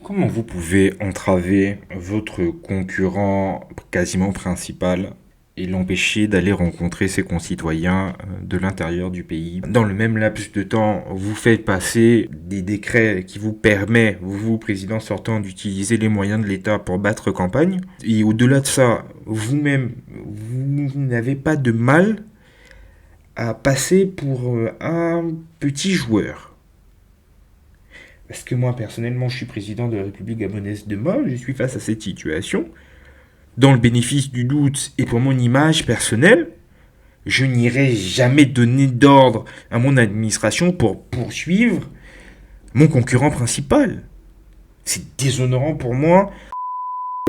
Comment vous pouvez entraver votre concurrent quasiment principal et l'empêcher d'aller rencontrer ses concitoyens de l'intérieur du pays? Dans le même laps de temps, vous faites passer des décrets qui vous permettent, vous, président sortant, d'utiliser les moyens de l'État pour battre campagne. Et au-delà de ça, vous-même, vous n'avez pas de mal à passer pour un petit joueur. Parce que moi, personnellement, je suis président de la République gabonaise de Mol, je suis face à cette situation. Dans le bénéfice du doute et pour mon image personnelle, je n'irai jamais donner d'ordre à mon administration pour poursuivre mon concurrent principal. C'est déshonorant pour moi.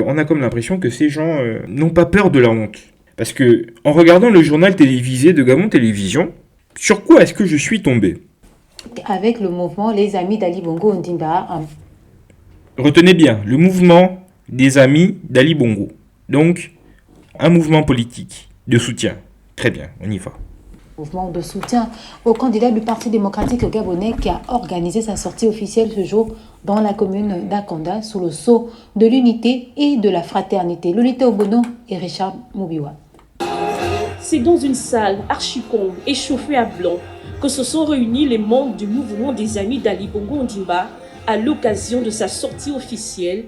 On a comme l'impression que ces gens n'ont pas peur de la honte. Parce que, en regardant le journal télévisé de Gabon Télévision, sur quoi est-ce que je suis tombé? Avec le mouvement Les Amis d'Ali Bongo Ondimba. Retenez bien, le mouvement des Amis d'Ali Bongo. Donc, un mouvement politique de soutien. Très bien, on y va. Mouvement de soutien au candidat du Parti démocratique gabonais qui a organisé sa sortie officielle ce jour dans la commune d'Akanda sous le sceau de l'unité et de la fraternité. Lolita Obono et Richard Moubiwa. C'est dans une salle archi-comble et chauffée à blanc que se sont réunis les membres du mouvement des Amis d'Ali Bongo Ondimba à l'occasion de sa sortie officielle,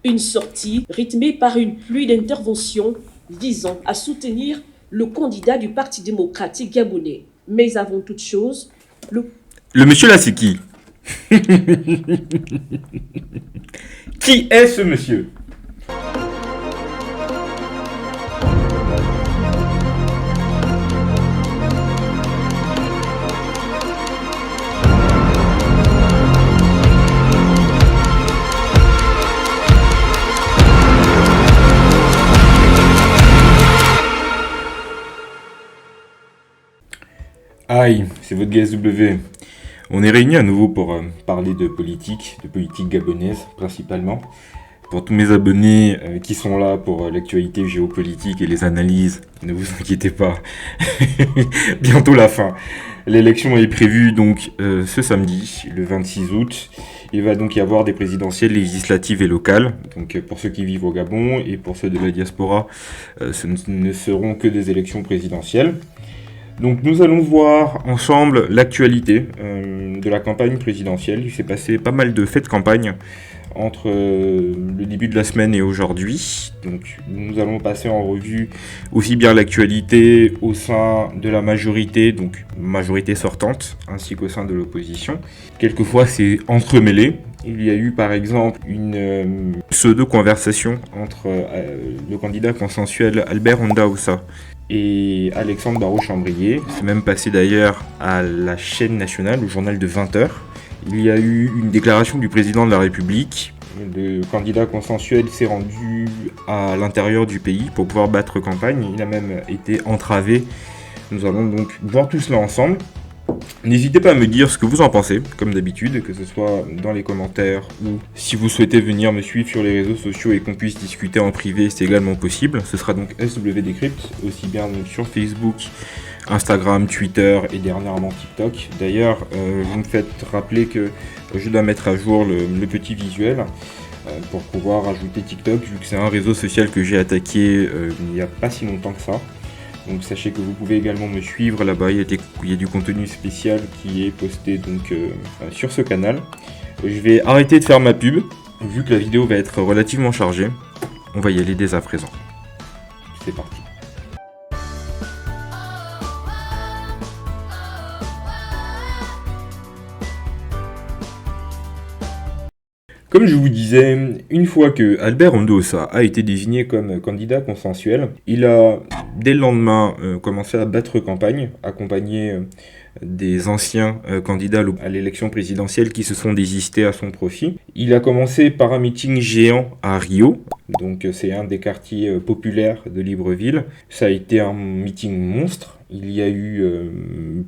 une sortie rythmée par une pluie d'interventions visant à soutenir le candidat du Parti démocratique gabonais. Mais avant toute chose, Le monsieur là, c'est qui? Qui est ce monsieur? Aïe, c'est votre GSW. On est réunis à nouveau pour parler de politique gabonaise principalement. Pour tous mes abonnés qui sont là pour l'actualité géopolitique et les analyses, ne vous inquiétez pas, bientôt la fin. L'élection est prévue donc ce samedi, le 26 août. Il va donc y avoir des présidentielles législatives et locales. Donc pour ceux qui vivent au Gabon et pour ceux de la diaspora, ce ne seront que des élections présidentielles. Donc nous allons voir ensemble l'actualité de la campagne présidentielle. Il s'est passé pas mal de faits de campagne entre le début de la semaine et aujourd'hui. Donc nous allons passer en revue aussi bien l'actualité au sein de la majorité, donc majorité sortante, ainsi qu'au sein de l'opposition. Quelquefois c'est entremêlé. Il y a eu par exemple une pseudo-conversation entre le candidat consensuel Albert Ondaoussa et Alexandre Barraud-Chambrier. C'est même passé d'ailleurs à la chaîne nationale, au journal de 20h. Il y a eu une déclaration du président de la République. Le candidat consensuel s'est rendu à l'intérieur du pays pour pouvoir battre campagne. Il a même été entravé. Nous allons donc voir tout cela ensemble. N'hésitez pas à me dire ce que vous en pensez, comme d'habitude, que ce soit dans les commentaires ou si vous souhaitez venir me suivre sur les réseaux sociaux et qu'on puisse discuter en privé, c'est également possible. Ce sera donc SW Decrypt, aussi bien donc sur Facebook, Instagram, Twitter et dernièrement TikTok. D'ailleurs, vous me faites rappeler que je dois mettre à jour le petit visuel pour pouvoir ajouter TikTok, vu que c'est un réseau social que j'ai attaqué il n'y a pas si longtemps que ça. Donc sachez que vous pouvez également me suivre là-bas, il y a du contenu spécial qui est posté donc sur ce canal. Je vais arrêter de faire ma pub, vu que la vidéo va être relativement chargée. On va y aller dès à présent. C'est parti. Comme je vous disais, une fois que Albert Ondossa a été désigné comme candidat consensuel, il a dès le lendemain commencé à battre campagne, accompagné des anciens candidats à l'élection présidentielle qui se sont désistés à son profit. Il a commencé par un meeting géant à Rio, donc c'est un des quartiers populaires de Libreville. Ça a été un meeting monstre. Il y a eu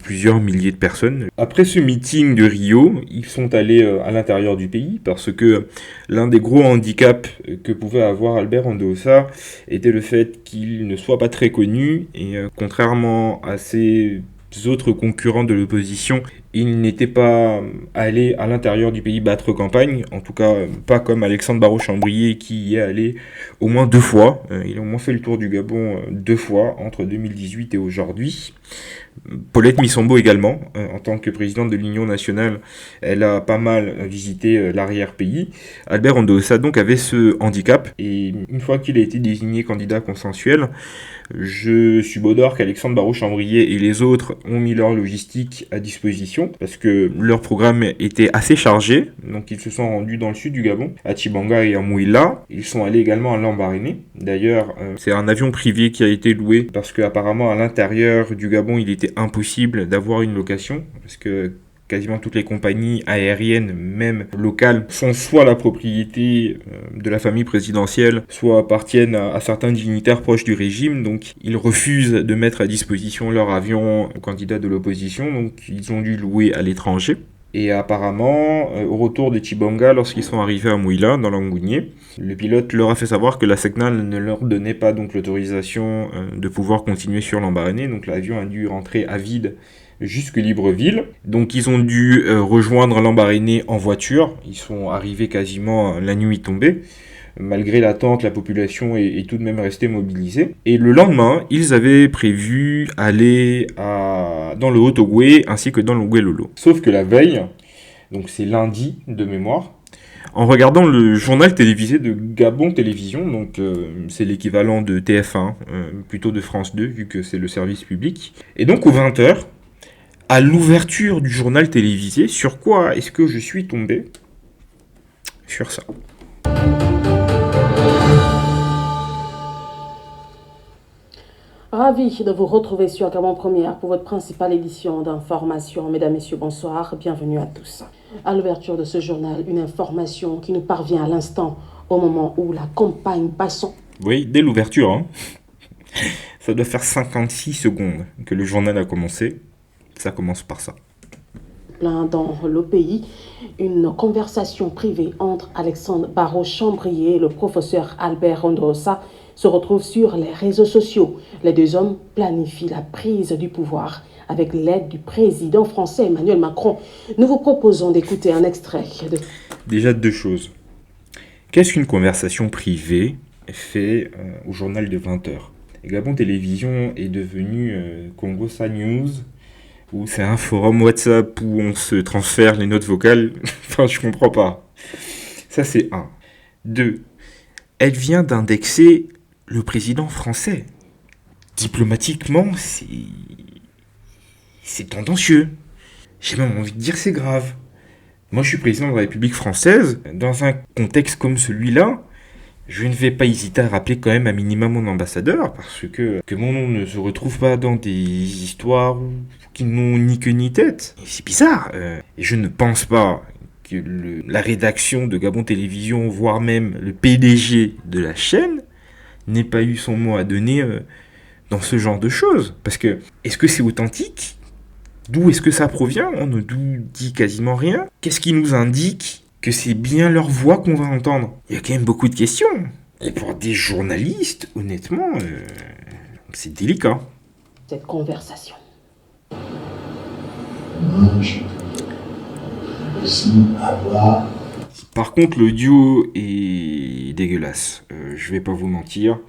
plusieurs milliers de personnes. Après ce meeting de Rio, ils sont allés à l'intérieur du pays parce que l'un des gros handicaps que pouvait avoir Albert Ondossa était le fait qu'il ne soit pas très connu et contrairement à ses autres concurrents de l'opposition, Il n'était pas allé à l'intérieur du pays battre campagne, en tout cas pas comme Alexandre Barraud-Chambrier qui y est allé au moins 2 fois. Il a au moins fait le tour du Gabon 2 fois entre 2018 et aujourd'hui. Paulette Missombo également, en tant que présidente de l'Union nationale, elle a pas mal visité l'arrière-pays. Albert Ondossa donc avait ce handicap, et une fois qu'il a été désigné candidat consensuel, je subodore qu'Alexandre Barraud-Chambrier et les autres ont mis leur logistique à disposition, parce que leur programme était assez chargé, donc ils se sont rendus dans le sud du Gabon, à Tchibanga et à Mouila. Ils sont allés également à Lambaréné. D'ailleurs, c'est un avion privé qui a été loué, parce qu'apparemment à l'intérieur du Gabon, il était impossible d'avoir une location, parce que quasiment toutes les compagnies aériennes, même locales, sont soit la propriété de la famille présidentielle, soit appartiennent à certains dignitaires proches du régime. Donc ils refusent de mettre à disposition leur avion aux candidats de l'opposition, donc ils ont dû louer à l'étranger. Et apparemment, au retour de Tchibanga, lorsqu'ils sont arrivés à Mouila, dans l'Angounier, le pilote leur a fait savoir que la SECNA ne leur donnait pas donc l'autorisation de pouvoir continuer sur Lambaréné. Donc l'avion a dû rentrer à vide jusque Libreville. Donc ils ont dû rejoindre Lambaréné en voiture. Ils sont arrivés quasiment la nuit tombée. Malgré l'attente, la population est tout de même restée mobilisée. Et le lendemain, ils avaient prévu aller dans le Haut-Ogooué ainsi que dans le Oué-Lolo. Sauf que la veille, donc c'est lundi de mémoire, en regardant le journal télévisé de Gabon Télévision, donc c'est l'équivalent de TF1, plutôt de France 2, vu que c'est le service public. Et donc aux 20h, à l'ouverture du journal télévisé, sur quoi est-ce que je suis tombé ? Sur ça. Ravi de vous retrouver sur Gabon Première pour votre principale édition d'information. Mesdames, Messieurs, bonsoir, bienvenue à tous. À l'ouverture de ce journal, une information qui nous parvient à l'instant, au moment où la campagne Basson. Oui, dès l'ouverture, hein. Ça doit faire 56 secondes que le journal a commencé. Ça commence par ça. Plein dans le pays, une conversation privée entre Alexandre Barraud-Chambrier et le professeur Albert Ondossa se retrouve sur les réseaux sociaux. Les deux hommes planifient la prise du pouvoir avec l'aide du président français Emmanuel Macron. Nous vous proposons d'écouter un extrait de... Déjà 2 choses. Qu'est-ce qu'une conversation privée fait au journal de 20h ? Gabon Télévision est devenu Congossa News, où c'est un forum WhatsApp où on se transfère les notes vocales. Enfin, je comprends pas. Ça, c'est 1. 2. Elle vient d'indexer le président français. Diplomatiquement, c'est tendancieux. J'ai même envie de dire c'est grave. Moi, je suis président de la République française. Dans un contexte comme celui-là, je ne vais pas hésiter à rappeler quand même à minima mon ambassadeur, parce que mon nom ne se retrouve pas dans des histoires qui n'ont ni queue ni tête. C'est bizarre. Et je ne pense pas que la rédaction de Gabon Télévision, voire même le PDG de la chaîne, n'ait pas eu son mot à donner dans ce genre de choses. Parce que, est-ce que c'est authentique ? D'où est-ce que ça provient ? On ne nous dit quasiment rien. Qu'est-ce qui nous indique que c'est bien leur voix qu'on va entendre ? Il y a quand même beaucoup de questions. Et pour des journalistes, honnêtement, c'est délicat. Cette conversation. Par contre, l'audio est dégueulasse. Je vais pas vous mentir.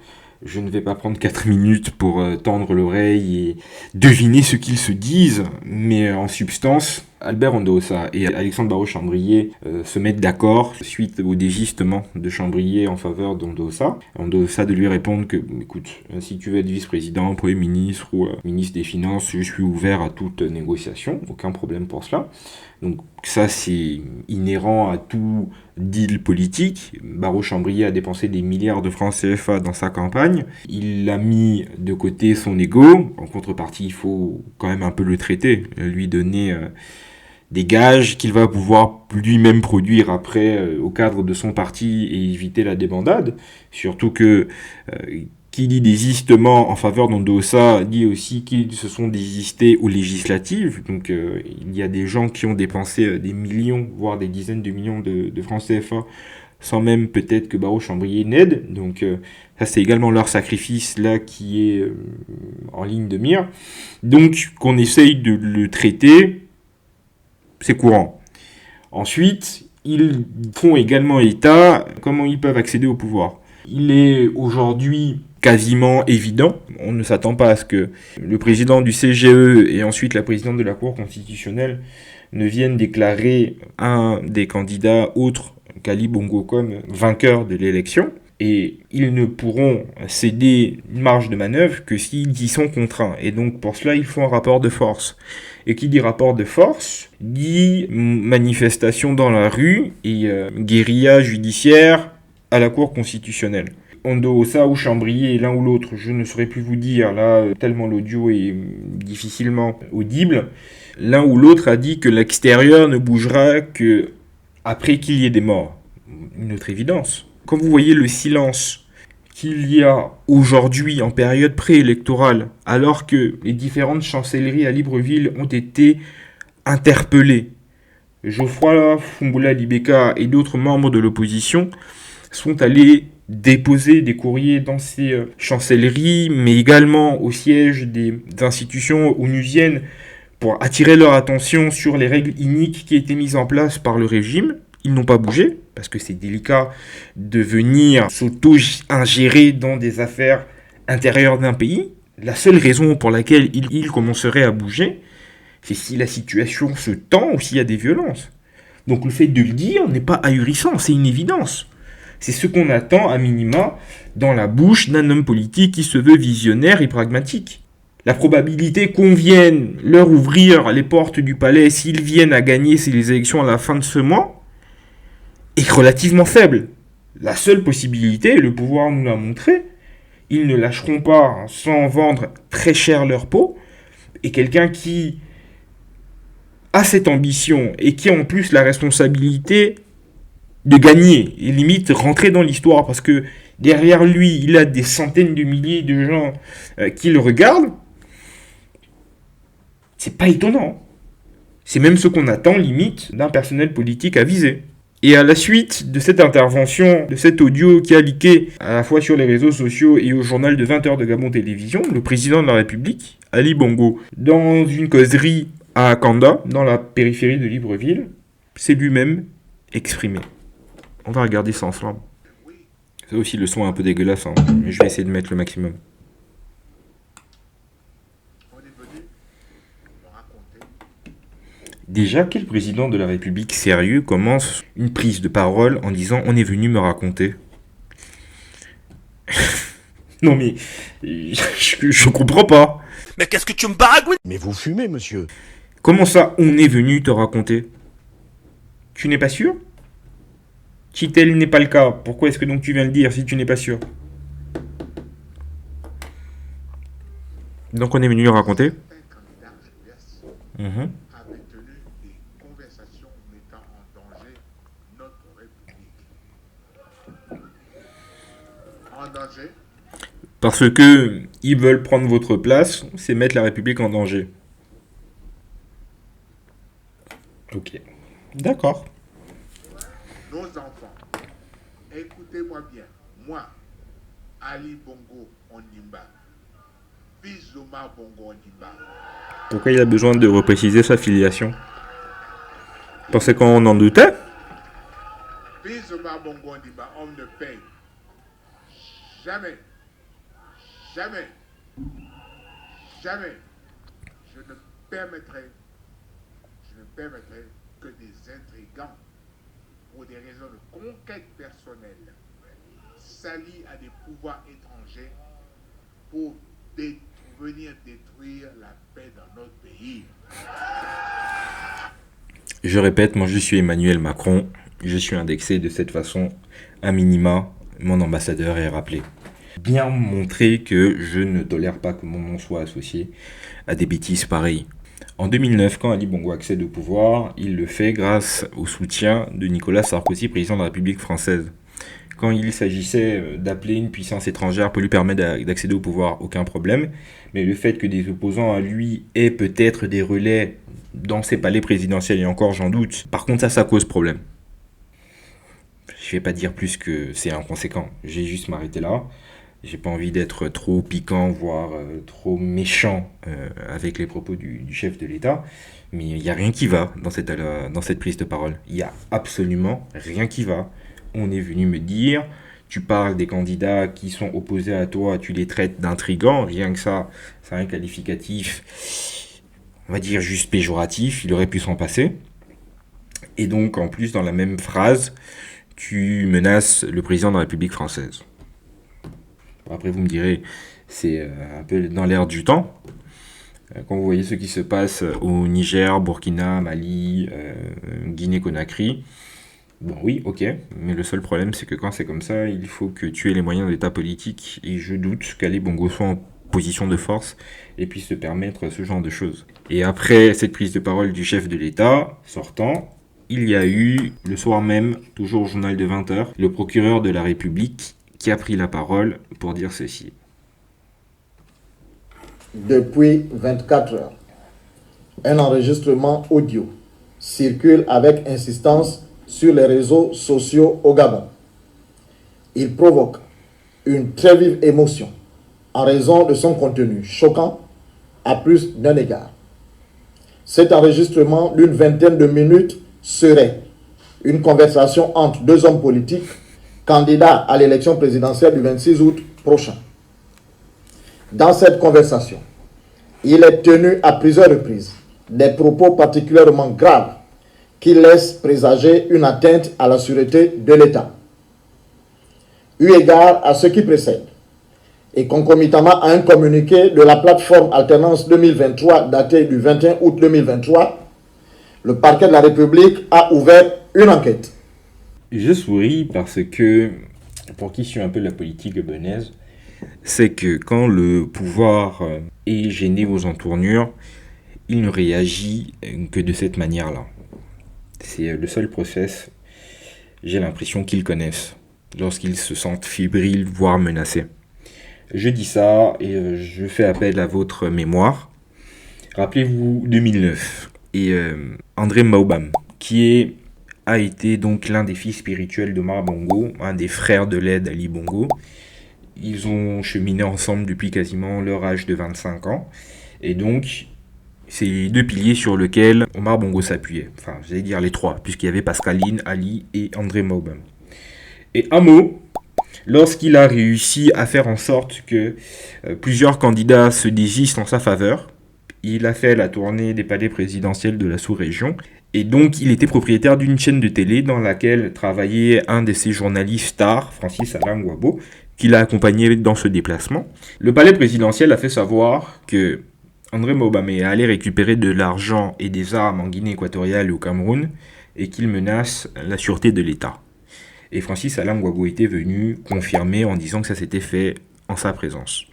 Je ne vais pas prendre 4 minutes pour tendre l'oreille et deviner ce qu'ils se disent, mais en substance, Albert Ondossa et Alexandre Barraud-Chambrier se mettent d'accord suite au désistement de Chambrier en faveur d'Ondossa. Ondossa de lui répondre que, écoute, si tu veux être vice-président, premier ministre ou ministre des Finances, je suis ouvert à toute négociation, aucun problème pour cela. Donc ça, c'est inhérent à tout deal politique. Barraud-Chambrier a dépensé des milliards de francs CFA dans sa campagne. Il a mis de côté son ego. En contrepartie, il faut quand même un peu le traiter, lui donner des gages qu'il va pouvoir lui-même produire après au cadre de son parti et éviter la débandade. Surtout que qui dit désistement en faveur d'Ondossa dit aussi qu'ils se sont désistés aux législatives. Donc il y a des gens qui ont dépensé des millions, voire des dizaines de millions de francs CFA, sans même peut-être que Barraud-Chambrier n'aide. Donc ça, c'est également leur sacrifice là qui est en ligne de mire. Donc qu'on essaye de le traiter c'est courant. Ensuite, ils font également état comment ils peuvent accéder au pouvoir. Il est aujourd'hui quasiment évident, on ne s'attend pas à ce que le président du CGE et ensuite la présidente de la Cour constitutionnelle ne viennent déclarer un des candidats autres qu'Ali Bongo comme vainqueur de l'élection. Et ils ne pourront céder une marge de manœuvre que s'ils y sont contraints. Et donc pour cela, il faut un rapport de force. Et qui dit rapport de force, dit manifestation dans la rue et guérilla judiciaire à la Cour constitutionnelle. Ondosa ou Chambrier, l'un ou l'autre, je ne saurais plus vous dire, là, tellement l'audio est difficilement audible. L'un ou l'autre a dit que l'extérieur ne bougera que après qu'il y ait des morts. Une autre évidence. Quand vous voyez le silence qu'il y a aujourd'hui en période préélectorale, alors que les différentes chancelleries à Libreville ont été interpellées, Geoffroy Fumbola Libeka et d'autres membres de l'opposition sont allés déposer des courriers dans ces chancelleries, mais également au siège des institutions onusiennes pour attirer leur attention sur les règles iniques qui étaient mises en place par le régime. Ils n'ont pas bougé, parce que c'est délicat de venir s'auto-ingérer dans des affaires intérieures d'un pays. La seule raison pour laquelle ils commenceraient à bouger, c'est si la situation se tend ou s'il y a des violences. Donc le fait de le dire n'est pas ahurissant, c'est une évidence. C'est ce qu'on attend à minima dans la bouche d'un homme politique qui se veut visionnaire et pragmatique. La probabilité qu'on vienne leur ouvrir les portes du palais s'ils viennent à gagner les élections à la fin de ce mois est relativement faible. La seule possibilité, le pouvoir nous l'a montré, ils ne lâcheront pas sans vendre très cher leur peau, et quelqu'un qui a cette ambition et qui a en plus la responsabilité de gagner, et limite rentrer dans l'histoire, parce que derrière lui, il a des centaines de milliers de gens qui le regardent, c'est pas étonnant. C'est même ce qu'on attend, limite, d'un personnel politique avisé. Et à la suite de cette intervention, de cet audio qui a leaké à la fois sur les réseaux sociaux et au journal de 20h de Gabon Télévision, le président de la République, Ali Bongo, dans une causerie à Akanda, dans la périphérie de Libreville, s'est lui-même exprimé. On va regarder ça ensemble. Ça aussi, le son est un peu dégueulasse, hein, mais je vais essayer de mettre le maximum. Déjà, quel président de la République sérieux commence une prise de parole en disant « On est venu me raconter ». Non mais, je comprends pas. Mais qu'est-ce que tu me baragouines? Mais vous fumez, monsieur. Comment ça, on est venu te raconter? Tu n'es pas sûr? Si tel n'est pas le cas, pourquoi est-ce que donc tu viens le dire si tu n'es pas sûr? Donc on est venu le raconter. Parce que ils veulent prendre votre place, c'est mettre la République en danger. Ok. D'accord. Nos enfants, écoutez-moi bien. Moi, Ali Bongo Ondimba, fils d'Omar Bongo Ondimba. Pourquoi il a besoin de repréciser sa filiation? Parce qu'on en doutait? Fils d'Omar Bongo Ondimba, homme de paix. Jamais, jamais, jamais, je ne permettrai que des intrigants, pour des raisons de conquête personnelle, s'allient à des pouvoirs étrangers pour venir détruire la paix dans notre pays. Je répète, moi je suis Emmanuel Macron, je suis indexé de cette façon, à minima, mon ambassadeur est rappelé. Bien montrer que je ne tolère pas que mon nom soit associé à des bêtises pareilles. En 2009, quand Ali Bongo accède au pouvoir, il le fait grâce au soutien de Nicolas Sarkozy, président de la République française. Quand il s'agissait d'appeler une puissance étrangère pour lui permettre d'accéder au pouvoir, aucun problème. Mais le fait que des opposants à lui aient peut-être des relais dans ses palais présidentiels, et encore j'en doute, par contre ça cause problème. Je ne vais pas dire plus que c'est inconséquent, j'ai juste m'arrêter là. J'ai pas envie d'être trop piquant, voire trop méchant avec les propos du chef de l'État, mais il n'y a rien qui va dans cette prise de parole. Il n'y a absolument rien qui va. On est venu me dire, tu parles des candidats qui sont opposés à toi, tu les traites d'intrigants, rien que ça, c'est un qualificatif, on va dire juste péjoratif, il aurait pu s'en passer. Et donc, en plus, dans la même phrase, tu menaces le président de la République française. Après, vous me direz, c'est un peu dans l'air du temps. Quand vous voyez ce qui se passe au Niger, Burkina, Mali, Guinée-Conakry, bon oui, ok, mais le seul problème, c'est que quand c'est comme ça, il faut que tu aies les moyens d'état politique, et je doute qu'Ali Bongo soit en position de force et puisse se permettre ce genre de choses. Et après cette prise de parole du chef de l'État sortant, il y a eu, le soir même, toujours au journal de 20h, le procureur de la République qui a pris la parole pour dire ceci. Depuis 24 heures, un enregistrement audio circule avec insistance sur les réseaux sociaux au Gabon. Il provoque une très vive émotion en raison de son contenu choquant à plus d'un égard. Cet enregistrement d'une 20aine de minutes serait une conversation entre deux hommes politiques candidats à l'élection présidentielle du 26 août prochain. Dans cette conversation, il est tenu à plusieurs reprises des propos particulièrement graves qui laissent présager une atteinte à la sûreté de l'État. Eu égard à ce qui précède, et concomitamment à un communiqué de la plateforme Alternance 2023 daté du 21 août 2023, le parquet de la République a ouvert une enquête. Je souris parce que, pour qui suit un peu la politique gabonaise, c'est que quand le pouvoir est gêné aux entournures, il ne réagit que de cette manière-là. C'est le seul process, j'ai l'impression qu'ils connaissent, lorsqu'ils se sentent fébriles, voire menacés. Je dis ça et je fais appel à votre mémoire. Rappelez-vous 2009 et André Maobam, qui a été donc l'un des fils spirituels d'Omar Bongo, un des frères de l'aide Ali Bongo. Ils ont cheminé ensemble depuis quasiment leur âge de 25 ans. Et donc, c'est les deux piliers sur lesquels Omar Bongo s'appuyait. Enfin, j'allais dire les trois, puisqu'il y avait Pascaline, Ali et André Maobam. Et un mot, lorsqu'il a réussi à faire en sorte que plusieurs candidats se désistent en sa faveur, il a fait la tournée des palais présidentiels de la sous-région. Et donc, il était propriétaire d'une chaîne de télé dans laquelle travaillait un de ses journalistes stars, Francis Alain Ouabo, qui l'a accompagné dans ce déplacement. Le palais présidentiel a fait savoir que André Maobam est allé récupérer de l'argent et des armes en Guinée équatoriale et au Cameroun et qu'il menace la sûreté de l'État. Et Francis Alain Ouabo était venu confirmer en disant que ça s'était fait en sa présence.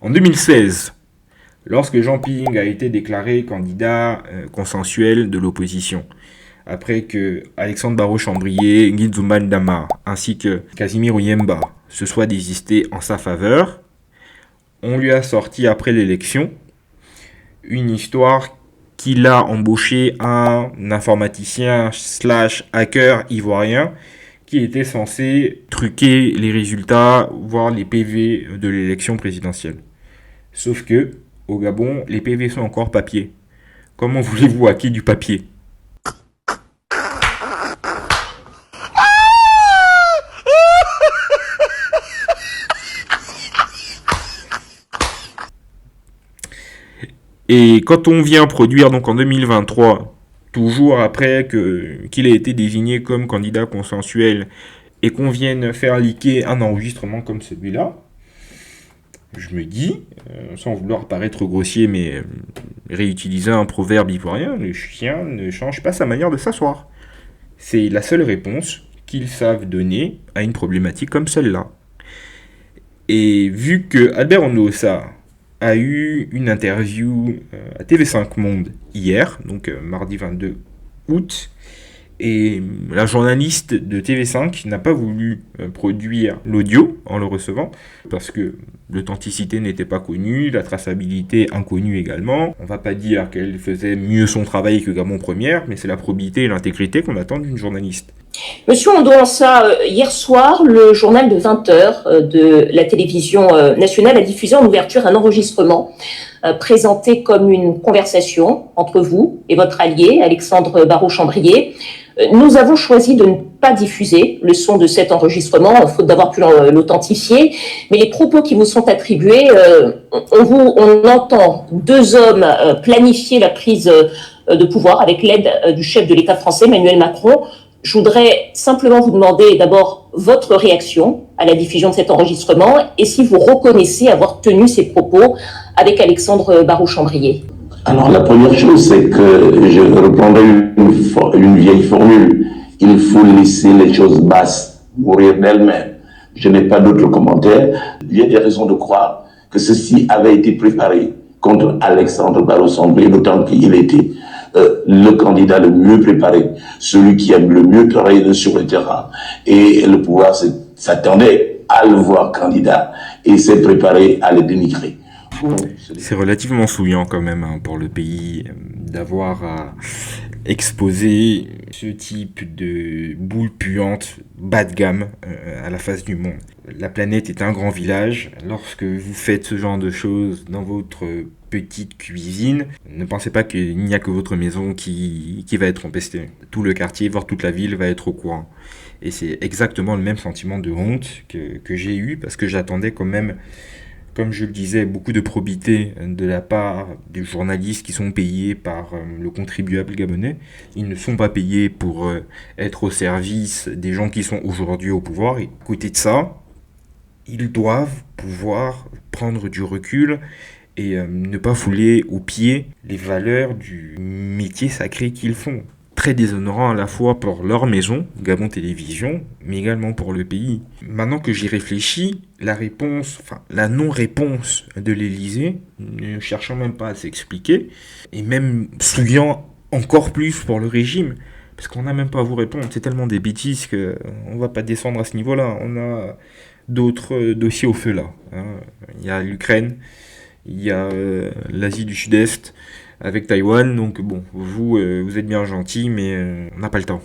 En 2016, lorsque Jean Ping a été déclaré candidat consensuel de l'opposition, après que Alexandre Barrault-Chambrier, Nguizumba Ndama ainsi que Casimir Oyemba se soient désistés en sa faveur, on lui a sorti après l'élection une histoire qu'il a embauché un informaticien / hacker ivoirien qui était censé truquer les résultats, voire les PV de l'élection présidentielle. Sauf que, au Gabon, les PV sont encore papier. Comment voulez-vous hacker du papier ? Et quand on vient produire, donc en 2023, toujours après qu'il ait été désigné comme candidat consensuel et qu'on vienne faire leaker un enregistrement comme celui-là, je me dis, sans vouloir paraître grossier, mais réutiliser un proverbe ivoirien, le chien ne change pas sa manière de s'asseoir. C'est la seule réponse qu'ils savent donner à une problématique comme celle-là. Et vu que Albert Ondossa a eu une interview à TV5 Monde hier, donc mardi 22 août, et la journaliste de TV5 n'a pas voulu produire l'audio en le recevant, parce que l'authenticité n'était pas connue, la traçabilité inconnue également. On va pas dire qu'elle faisait mieux son travail que Gabon Première, mais c'est la probité et l'intégrité qu'on attend d'une journaliste. Monsieur Ondouansa, hier soir, le journal de 20 heures de la télévision nationale a diffusé en ouverture un enregistrement présenté comme une conversation entre vous et votre allié, Alexandre Barraud-Chambrier. Nous avons choisi de ne pas diffuser le son de cet enregistrement, faute d'avoir pu l'authentifier, mais les propos qui vous sont attribués, on entend deux hommes planifier la prise de pouvoir avec l'aide du chef de l'État français, Emmanuel Macron. Je voudrais simplement vous demander d'abord votre réaction à la diffusion de cet enregistrement et si vous reconnaissez avoir tenu ces propos avec Alexandre Barraud-Chambrier. Alors la première chose, c'est que je reprendrai une vieille formule. Il faut laisser les choses basses mourir d'elles-mêmes. Je n'ai pas d'autres commentaires. Il y a des raisons de croire que ceci avait été préparé contre Alexandre Barraud-Chambrier, d'autant qu'il était le candidat le mieux préparé, celui qui a le mieux travaillé sur le terrain. Et le pouvoir s'attendait à le voir candidat et s'est préparé à le dénigrer. C'est relativement souillant quand même pour le pays d'avoir à exposer ce type de boule puante bas de gamme à la face du monde. La planète est un grand village. Lorsque vous faites ce genre de choses dans votre petite cuisine, ne pensez pas qu'il n'y a que votre maison qui va être empestée. Tout le quartier, voire toute la ville va être au courant. Et c'est exactement le même sentiment de honte que j'ai eu parce que j'attendais quand même, comme je le disais, beaucoup de probité de la part des journalistes qui sont payés par le contribuable gabonais. Ils ne sont pas payés pour être au service des gens qui sont aujourd'hui au pouvoir. Et à côté de ça, ils doivent pouvoir prendre du recul et ne pas fouler aux pieds les valeurs du métier sacré qu'ils font. Très déshonorant à la fois pour leur maison, Gabon Télévision, mais également pour le pays. Maintenant que j'y réfléchis, la non-réponse de l'Élysée, ne cherchant même pas à s'expliquer, et même souillant encore plus pour le régime, parce qu'on n'a même pas à vous répondre, c'est tellement des bêtises qu'on ne va pas descendre à ce niveau-là. On a d'autres dossiers au feu là. Il y a l'Ukraine, il y a l'Asie du Sud-Est, avec Taïwan, donc bon, vous êtes bien gentil, mais on n'a pas le temps.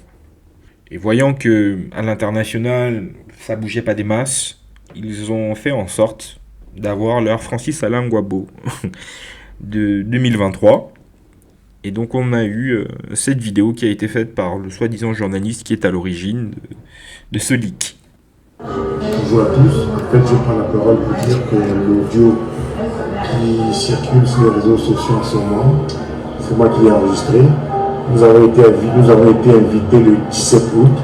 Et voyant que à l'international, ça bougeait pas des masses, ils ont fait en sorte d'avoir leur Francis Alain Gbagbo de 2023. Et donc on a eu cette vidéo qui a été faite par le soi-disant journaliste qui est à l'origine de ce leak. Bonjour à tous, en fait je prends la parole pour dire que l'audio qui circule sur les réseaux sociaux en ce moment, c'est moi qui l'ai enregistré. Nous avons été invités le 17 août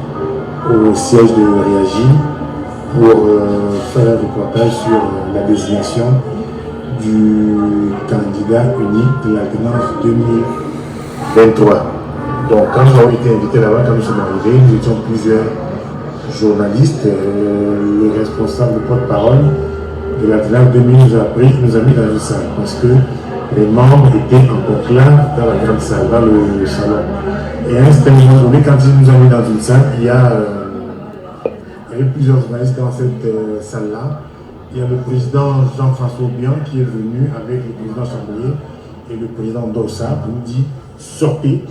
au siège de Réagi pour faire un reportage sur la désignation du candidat unique de l'alternance 2023. Donc quand nous avons été invités là-bas, quand nous sommes arrivés, nous étions plusieurs journalistes, le responsable de porte-parole de l'alternance 2000 nous a mis dans une salle parce que les membres étaient en conclave dans la grande salle, dans le salon. Et à un certain moment donné, quand ils nous ont mis dans une salle, il y avait plusieurs journalistes dans cette salle-là. Il y a le président Jean-François Obiang qui est venu avec le président Chambrier et le président Dossa pour nous dire sortez.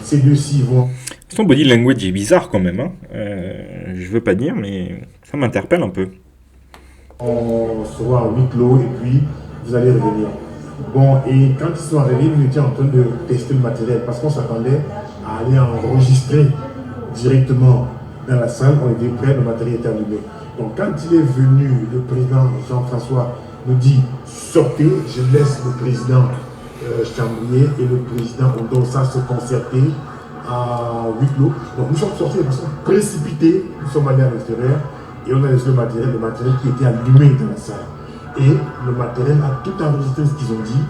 Ces deux-ci vont. Son body language est bizarre quand même. Je veux pas dire, mais ça m'interpelle un peu. On sera en huis clos et puis vous allez revenir. Bon, et quand ils sont arrivés, nous étions en train de tester le matériel parce qu'on s'attendait à aller enregistrer directement dans la salle. On était prêts, le matériel était allumé. Donc quand il est venu, le président Jean-François nous dit sortez, je laisse le président Chambrier et le président Ondossa se concerter à huis clos. Donc nous sommes sortis de façon précipitée, nous sommes allés à l'extérieur et on a laissé le matériel qui était allumé dans la salle. Et le matériel a tout enregistré ce qu'ils ont dit.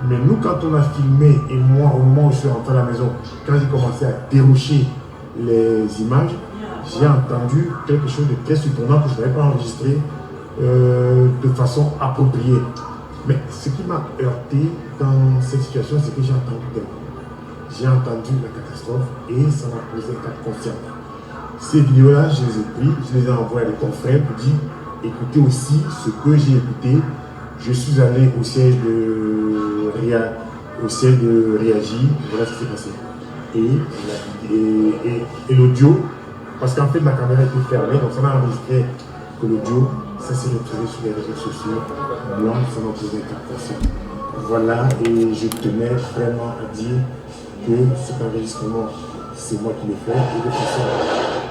Mais nous, quand on a filmé, et moi, au moment où je suis rentré à la maison, quand j'ai commencé à dérocher les images, j'ai entendu quelque chose de très surprenant que je n'avais pas enregistré de façon appropriée. Mais ce qui m'a heurté dans cette situation, c'est que j'ai entendu J'ai entendu la catastrophe et ça m'a posé cas concernant. Ces vidéos-là, je les ai prises, je les ai envoyées à des confrères pour dire écoutez aussi ce que j'ai écouté. Je suis allé au siège de Réagi, voilà ce qui s'est passé. et l'audio, parce qu'en fait la caméra était fermée, donc ça m'a enregistré que l'audio, ça s'est retrouvé sur les réseaux sociaux. Moi, ça m'a posé interprétation. Voilà, et je tenais vraiment à dire que cet enregistrement, c'est moi qui l'ai fait, et de façon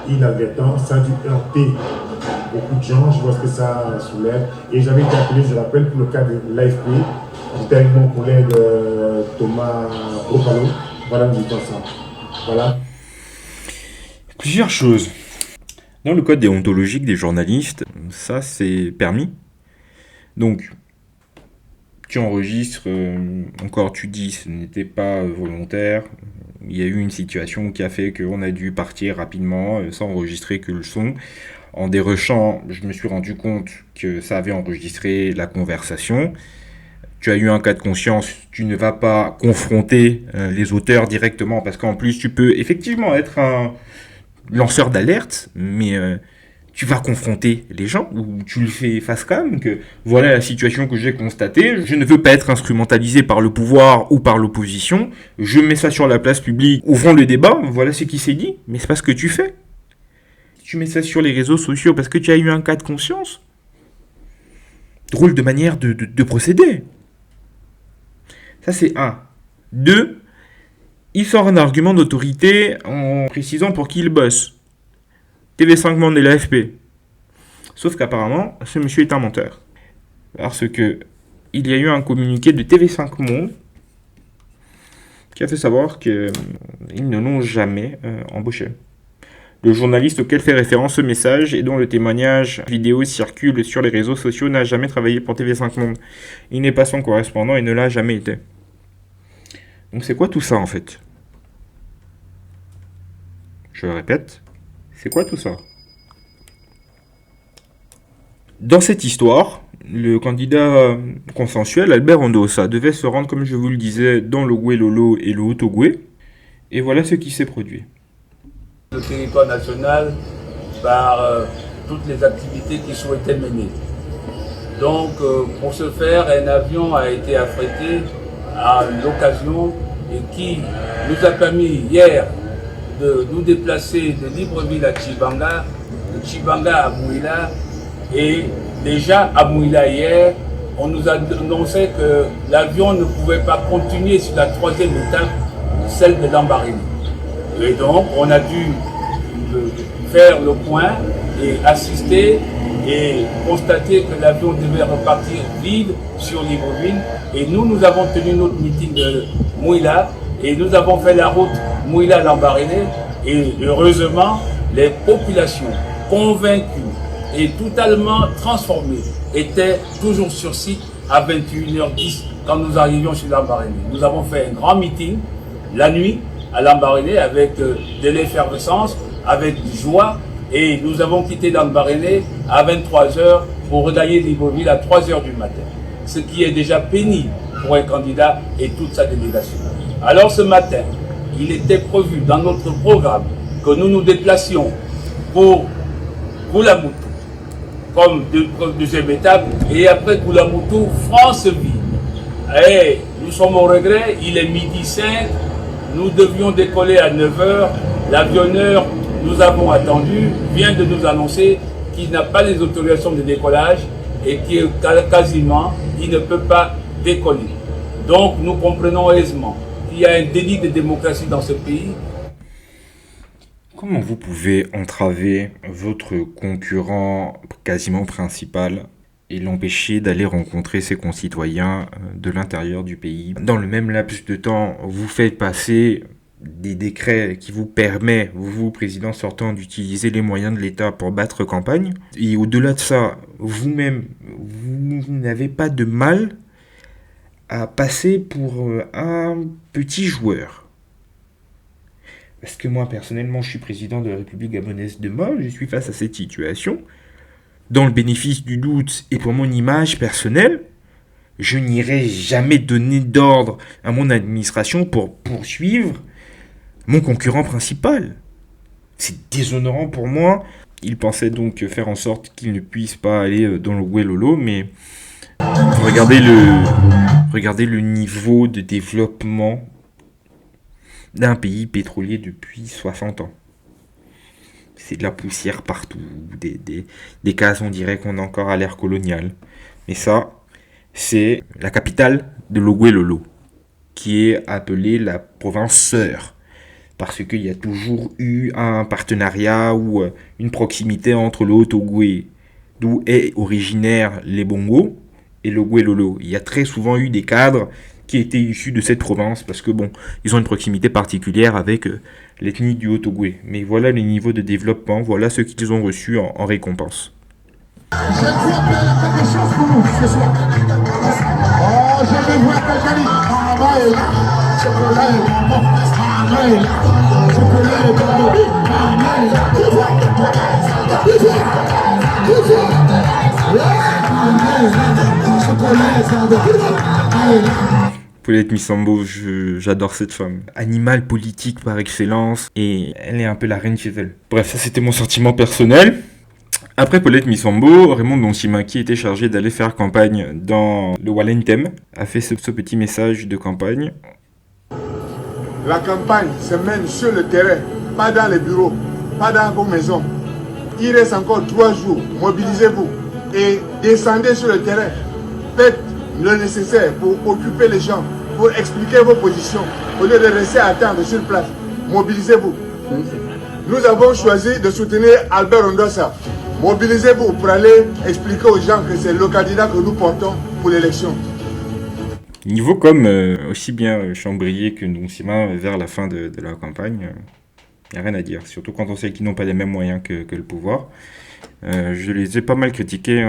inadvertante, ça a dû heurter beaucoup de gens, je vois ce que ça soulève. Et j'avais été appelé, je rappelle, pour le cas de l'AFP, j'étais avec mon collègue Thomas Propalo, voilà, nous étions ensemble. Voilà. Plusieurs choses. Dans le code déontologique des journalistes, ça c'est permis. Donc, tu enregistres, encore tu dis ce n'était pas volontaire, il y a eu une situation qui a fait qu'on a dû partir rapidement sans enregistrer que le son. En dérushant, je me suis rendu compte que ça avait enregistré la conversation. Tu as eu un cas de conscience, tu ne vas pas confronter les auteurs directement, parce qu'en plus tu peux effectivement être un lanceur d'alerte, mais tu vas confronter les gens, ou tu le fais face cam, que voilà la situation que j'ai constatée, je ne veux pas être instrumentalisé par le pouvoir ou par l'opposition, je mets ça sur la place publique, ouvrons le débat, voilà ce qui s'est dit, mais c'est pas ce que tu fais. Tu mets ça sur les réseaux sociaux parce que tu as eu un cas de conscience. Drôle de manière de procéder. Ça c'est 1. 2, il sort un argument d'autorité en précisant pour qui il bosse. TV5 Monde et l'AFP. Sauf qu'apparemment, ce monsieur est un menteur. Parce que il y a eu un communiqué de TV5 Monde qui a fait savoir qu'ils ne l'ont jamais embauché. Le journaliste auquel fait référence ce message et dont le témoignage vidéo circule sur les réseaux sociaux n'a jamais travaillé pour TV5 Monde. Il n'est pas son correspondant et ne l'a jamais été. Donc c'est quoi tout ça en fait? Je le répète, c'est quoi tout ça? Dans cette histoire, le candidat consensuel, Albert Ondossa, devait se rendre, comme je vous le disais, dans le Goué-Lolo et le Haut-Ogooué. Et voilà ce qui s'est produit. Le territoire national par toutes les activités qui souhaitaient mener. Donc, pour ce faire, un avion a été affrété à l'occasion et qui nous a permis hier de nous déplacer de Libreville à Tchibanga, de Tchibanga à Mouila, et déjà à Mouila hier, on nous a annoncé que l'avion ne pouvait pas continuer sur la troisième étape, celle de Lambaréné. Et donc, on a dû faire le point et assister et constater que l'avion devait repartir vide sur Libreville. Et nous avons tenu notre meeting de Mouila et nous avons fait la route Mouila-Lambaréné. Et heureusement, les populations convaincues et totalement transformées étaient toujours sur site à 21h10 quand nous arrivions sur Lambaréné. Nous avons fait un grand meeting la nuit à Lambaréné avec de l'effervescence, avec joie, et nous avons quitté Lambaréné à 23h pour regagner Libreville à 3h du matin. Ce qui est déjà pénible pour un candidat et toute sa délégation. Alors ce matin, il était prévu dans notre programme que nous nous déplacions pour Koulamoutou comme deuxième étape, et après Koulamoutou, Franceville. Et nous sommes au regret, il est 12h05, nous devions décoller à 9h, l'avionneur, nous avons attendu, vient de nous annoncer qu'il n'a pas les autorisations de décollage et qu'il quasiment, il ne peut pas décoller. Donc nous comprenons aisément qu'il y a un délit de démocratie dans ce pays. Comment vous pouvez entraver votre concurrent quasiment principal et l'empêcher d'aller rencontrer ses concitoyens de l'intérieur du pays? Dans le même laps de temps, vous faites passer des décrets qui vous permettent, vous, président sortant, d'utiliser les moyens de l'État pour battre campagne. Et au-delà de ça, vous-même, vous n'avez pas de mal à passer pour un petit joueur. Parce que moi, personnellement, je suis président de la République gabonaise demain, je suis face à cette situation. Dans le bénéfice du doute et pour mon image personnelle, je n'irai jamais donner d'ordre à mon administration pour poursuivre mon concurrent principal. C'est déshonorant pour moi. Il pensait donc faire en sorte qu'il ne puisse pas aller dans le Goué-Lolo, mais regardez le niveau de développement d'un pays pétrolier depuis 60 ans. C'est de la poussière partout, des cases, on dirait qu'on est encore à l'ère coloniale. Mais ça, c'est la capitale de l'Ogooué-Lolo, qui est appelée la province sœur, parce qu'il y a toujours eu un partenariat ou une proximité entre le Haut-Ogooué, d'où est originaire les Bongos, et l'Ogooué-Lolo. Il y a très souvent eu des cadres qui étaient issus de cette province, parce que bon, ils ont une proximité particulière avec l'ethnie du Haut-Ogooué. Mais voilà le niveau de développement, voilà ce qu'ils ont reçu en récompense. Je crois qu'il y a quelque chose pour nous ce soir. Oh, je vais voir quelqu'un dit, ah est là, chocolat est bon, ah est là, chocolat est bon, ah est là. Paulette Missambo, j'adore cette femme. Animal politique par excellence, et elle est un peu la reine chez elle. Bref, ça c'était mon sentiment personnel. Après Paulette Missambo, Raymond Donsima, qui était chargé d'aller faire campagne dans le Walentem, a fait ce petit message de campagne. La campagne se mène sur le terrain, pas dans les bureaux, pas dans vos maisons. Il reste encore 3 jours, mobilisez-vous et descendez sur le terrain. Faites le nécessaire pour occuper les gens, pour expliquer vos positions, au lieu de rester à attendre sur place. Mobilisez-vous. Nous avons choisi de soutenir Albert Ondossa. Mobilisez-vous pour aller expliquer aux gens que c'est le candidat que nous portons pour l'élection. Niveau comme aussi bien Chambrier que Donsima vers la fin de la campagne, il n'y a rien à dire. Surtout quand on sait qu'ils n'ont pas les mêmes moyens que le pouvoir. Je les ai pas mal critiqués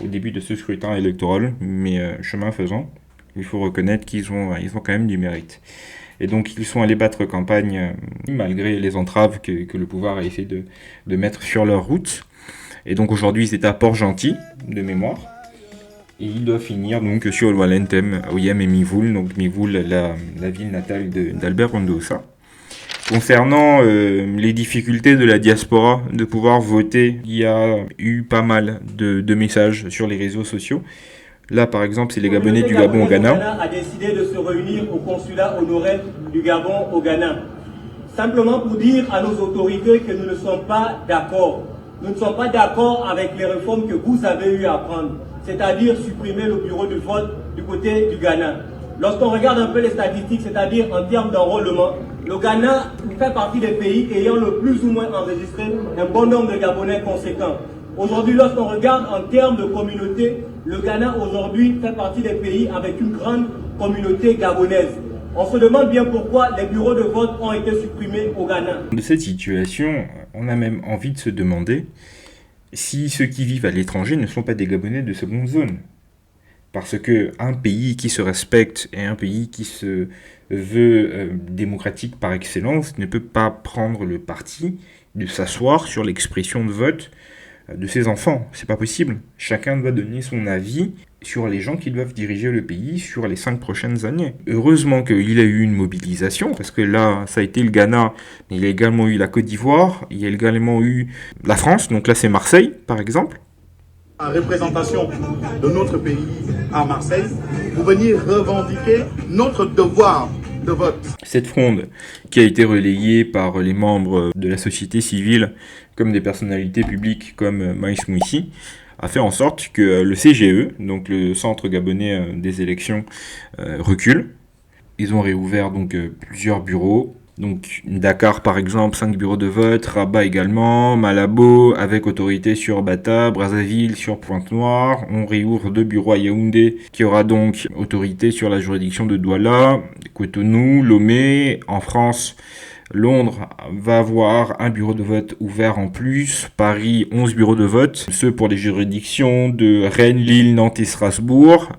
au début de ce scrutin électoral, mais chemin faisant, il faut reconnaître qu'ils ont quand même du mérite. Et donc ils sont allés battre campagne malgré les entraves que le pouvoir a essayé de mettre sur leur route. Et donc aujourd'hui ils étaient à Port-Gentil, de mémoire. Et ils doivent finir donc sur le Walentem, Oyem et Mivoul, donc Mivoul, la ville natale d'Albert Ondossa. Concernant les difficultés de la diaspora de pouvoir voter, il y a eu pas mal de messages sur les réseaux sociaux. Là, par exemple, c'est les Gabonais du Gabon au Ghana. Le Ghana a décidé de se réunir au consulat honoraire du Gabon au Ghana. Simplement pour dire à nos autorités que nous ne sommes pas d'accord. Nous ne sommes pas d'accord avec les réformes que vous avez eu à prendre, c'est-à-dire supprimer le bureau de vote du côté du Ghana. Lorsqu'on regarde un peu les statistiques, c'est-à-dire en termes d'enrôlement, le Ghana fait partie des pays ayant le plus ou moins enregistré un bon nombre de Gabonais conséquents. Aujourd'hui, lorsqu'on regarde en termes de communauté, le Ghana aujourd'hui fait partie des pays avec une grande communauté gabonaise. On se demande bien pourquoi les bureaux de vote ont été supprimés au Ghana. De cette situation, on a même envie de se demander si ceux qui vivent à l'étranger ne sont pas des Gabonais de seconde zone. Parce qu'un pays qui se respecte et un pays qui se veut démocratique par excellence ne peut pas prendre le parti de s'asseoir sur l'expression de vote de ses enfants. C'est pas possible. Chacun doit donner son avis sur les gens qui doivent diriger le pays sur les 5 prochaines années. Heureusement qu'il y a eu une mobilisation, parce que là, ça a été le Ghana, mais il y a également eu la Côte d'Ivoire, il y a également eu la France, donc là c'est Marseille, par exemple. En représentation de notre pays à Marseille, pour venir revendiquer notre devoir de vote. Cette fronde qui a été relayée par les membres de la société civile comme des personnalités publiques comme Maïs Mouissi a fait en sorte que le CGE, donc le Centre Gabonais des élections, recule. Ils ont réouvert donc plusieurs bureaux. Donc Dakar par exemple, 5 bureaux de vote, Rabat également, Malabo avec autorité sur Bata, Brazzaville sur Pointe-Noire. On réouvre 2 bureaux à Yaoundé qui aura donc autorité sur la juridiction de Douala, Cotonou, Lomé. En France, Londres va avoir un bureau de vote ouvert en plus, Paris 11 bureaux de vote, ceux pour les juridictions de Rennes, Lille, Nantes et Strasbourg.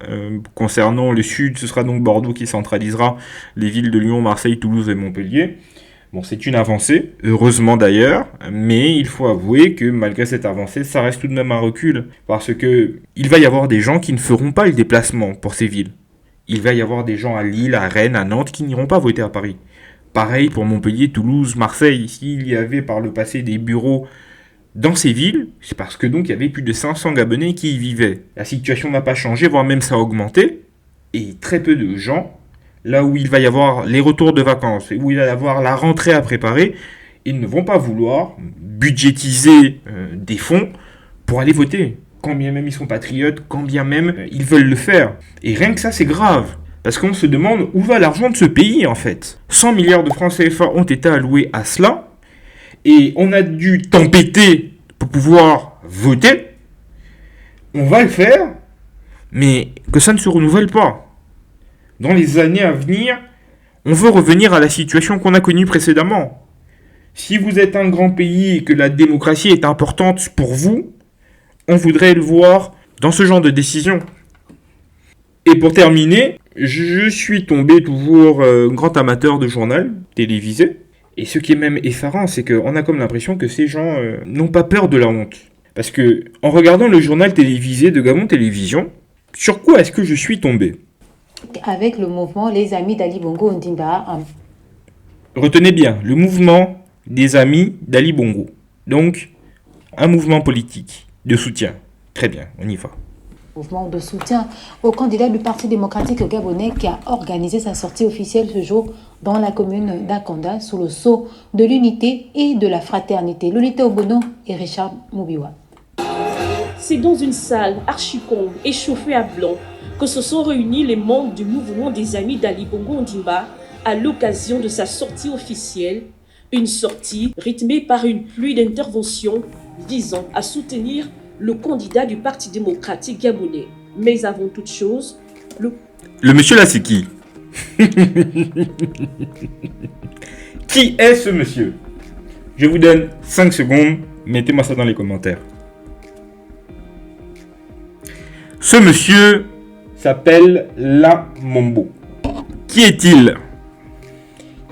Concernant le sud, ce sera donc Bordeaux qui centralisera les villes de Lyon, Marseille, Toulouse et Montpellier. Bon, c'est une avancée, heureusement d'ailleurs, mais il faut avouer que malgré cette avancée, ça reste tout de même un recul, parce que il va y avoir des gens qui ne feront pas le déplacement pour ces villes. Il va y avoir des gens à Lille, à Rennes, à Nantes qui n'iront pas voter à Paris. Pareil pour Montpellier, Toulouse, Marseille. S'il y avait par le passé des bureaux dans ces villes, c'est parce que donc il y avait plus de 500 Gabonais qui y vivaient. La situation n'a pas changé, voire même ça a augmenté. Et très peu de gens là où il va y avoir les retours de vacances, où il va y avoir la rentrée à préparer, ils ne vont pas vouloir budgétiser des fonds pour aller voter. Quand bien même ils sont patriotes, quand bien même ils veulent le faire. Et rien que ça, c'est grave. Parce qu'on se demande où va l'argent de ce pays, en fait. 100 milliards de francs CFA ont été alloués à cela. Et on a dû tempêter pour pouvoir voter. On va le faire, mais que ça ne se renouvelle pas. Dans les années à venir, on veut revenir à la situation qu'on a connue précédemment. Si vous êtes un grand pays et que la démocratie est importante pour vous, on voudrait le voir dans ce genre de décision. Et pour terminer, je suis tombé toujours grand amateur de journal télévisé. Et ce qui est même effarant, c'est qu'on a comme l'impression que ces gens n'ont pas peur de la honte. Parce que, en regardant le journal télévisé de Gabon Télévision, sur quoi est-ce que je suis tombé? Avec le mouvement Les Amis d'Ali Bongo Ondimba. Retenez bien, le mouvement des Amis d'Ali Bongo. Donc, un mouvement politique de soutien. Très bien, on y va. Mouvement de soutien au candidat du Parti démocratique gabonais qui a organisé sa sortie officielle ce jour dans la commune d'Akanda sous le sceau de l'unité et de la fraternité. Lolita Obono et Richard Moubiwa. C'est dans une salle archi-comble et chauffée à blanc que se sont réunis les membres du mouvement des Amis d'Ali Bongo Ondimba à l'occasion de sa sortie officielle, une sortie rythmée par une pluie d'interventions visant à soutenir le candidat du Parti démocratique gabonais. Mais avant toute chose, le monsieur là, c'est qui? Qui est ce monsieur? Je vous donne 5 secondes, mettez-moi ça dans les commentaires. Ce monsieur s'appelle La Mombo. Qui est-il?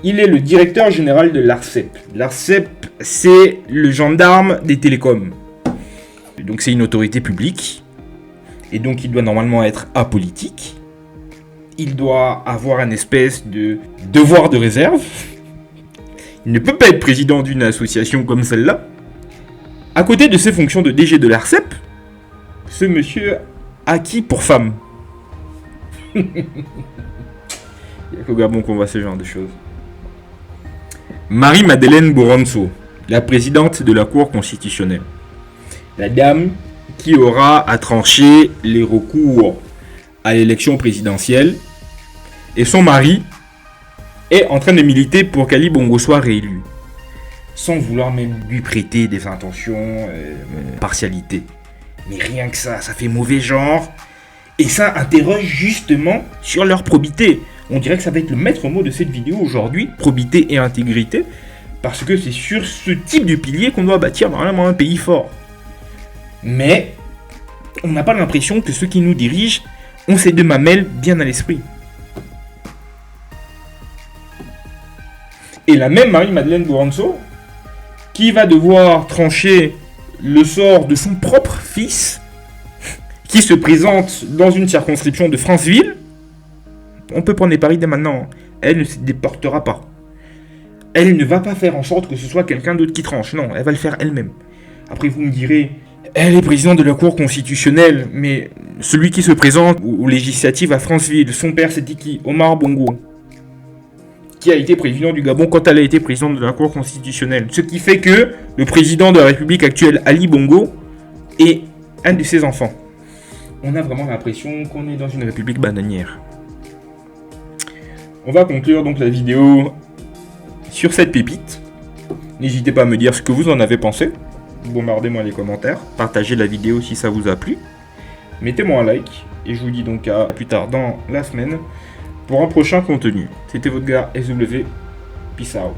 Il est le directeur général de l'ARCEP. L'ARCEP, c'est le gendarme des télécoms. Donc c'est une autorité publique. Et donc il doit normalement être apolitique. Il doit avoir un espèce de devoir de réserve. Il ne peut pas être président d'une association comme celle-là. À côté de ses fonctions de DG de l'ARCEP, ce monsieur a qui pour femme? Il n'y a qu'au Gabon qu'on voit ce genre de choses. Marie-Madeleine Boronso, la présidente de la Cour constitutionnelle. La dame qui aura à trancher les recours à l'élection présidentielle. Et son mari est en train de militer pour qu'Ali Bongo soit réélu. Sans vouloir même lui prêter des intentions, partialité. Mais rien que ça fait mauvais genre. Et ça interroge justement sur leur probité. On dirait que ça va être le maître mot de cette vidéo aujourd'hui, probité et intégrité, parce que c'est sur ce type de pilier qu'on doit bâtir normalement un pays fort. Mais on n'a pas l'impression que ceux qui nous dirigent ont ces deux mamelles bien à l'esprit. Et la même Marie-Madeleine Boronso, qui va devoir trancher le sort de son propre fils, qui se présente dans une circonscription de Franceville. On peut prendre les paris dès maintenant. Elle ne se déportera pas. Elle ne va pas faire en sorte que ce soit quelqu'un d'autre qui tranche. Non, elle va le faire elle-même. Après, vous me direz, elle est présidente de la Cour constitutionnelle, mais celui qui se présente aux législatives à Franceville, son père c'était qui? Omar Bongo, qui a été président du Gabon quand elle a été présidente de la Cour constitutionnelle. Ce qui fait que le président de la République actuelle, Ali Bongo, est un de ses enfants. On a vraiment l'impression qu'on est dans une république bananière. On va conclure donc la vidéo sur cette pépite. N'hésitez pas à me dire ce que vous en avez pensé. Bombardez-moi les commentaires. Partagez la vidéo si ça vous a plu. Mettez-moi un like. Et je vous dis donc à plus tard dans la semaine pour un prochain contenu. C'était votre gars SW. Peace out.